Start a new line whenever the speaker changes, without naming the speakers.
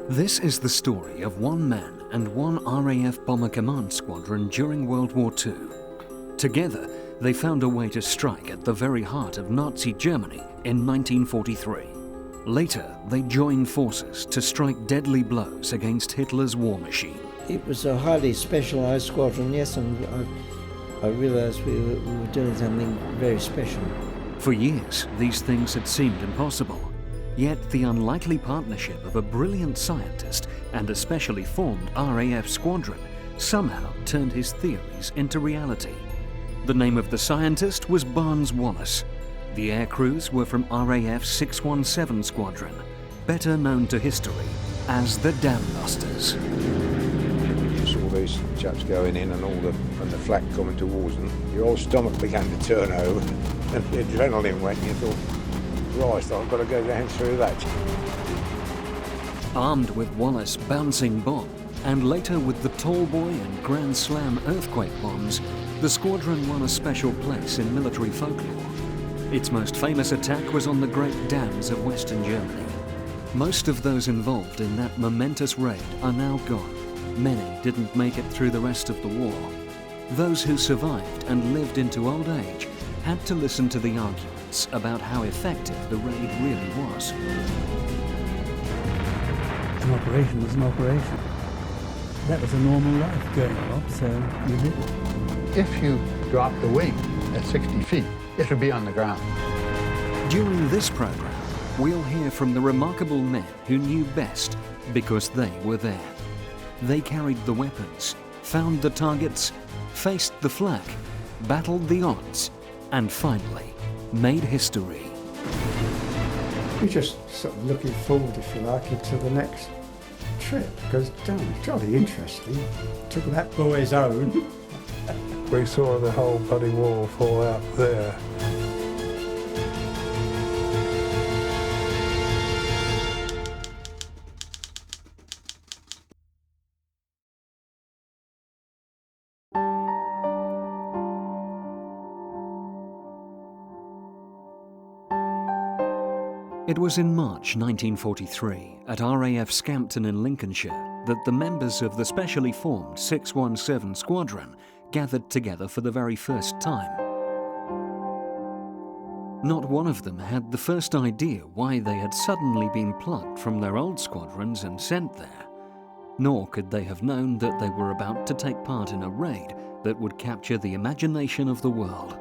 This is the story of one man and one RAF Bomber Command Squadron during World War II. Together, they found a way to strike at the very heart of Nazi Germany in 1943. Later, they joined forces to strike deadly blows against Hitler's war machine.
It was a highly specialised squadron, yes, and I realised we were doing something very special.
For years, these things had seemed impossible. Yet the unlikely partnership of a brilliant scientist and a specially formed RAF squadron somehow turned his theories into reality. The name of the scientist was Barnes Wallace. The air crews were from RAF 617 Squadron, better known to history as the Dambusters.
You saw these chaps going in and the flak coming towards them. Your whole stomach began to turn over and the adrenaline went and you thought, Christ, I've got to go down through that.
Armed with Wallace bouncing bomb and later with the Tall Boy and Grand Slam earthquake bombs, the squadron won a special place in military folklore. Its most famous attack was on the Great Dams of Western Germany. Most of those involved in that momentous raid are now gone. Many didn't make it through the rest of the war. Those who survived and lived into old age had to listen to the arguments about how effective the raid really was.
An operation was an operation. That was a normal life going on, so you did it.
If you drop the wing at 60 feet, it would be on the ground.
During this program, we'll hear from the remarkable men who knew best because they were there. They carried the weapons, found the targets, faced the flak, battled the odds, and finally made history.
We're just sort of looking forward, if you like, into the next trip, because it's jolly interesting. Took that boy's own.
We saw the whole bloody wall fall out there.
It was in March 1943 at RAF Scampton in Lincolnshire that the members of the specially formed 617 Squadron gathered together for the very first time. Not one of them had the first idea why they had suddenly been plucked from their old squadrons and sent there. Nor could they have known that they were about to take part in a raid that would capture the imagination of the world.